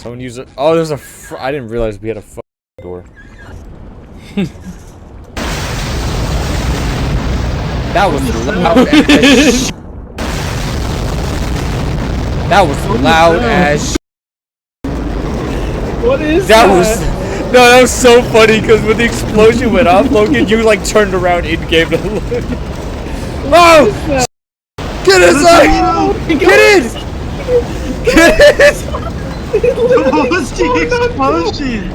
Someone use it. Oh, there's a. I didn't realize we had a door. That was loud as. That was loud as. What is That that? was. No, that was so funny because when the explosion went off, Logan, you like turned around in game to look. Oh! Get inside! Get in! Get in! What was the explosion?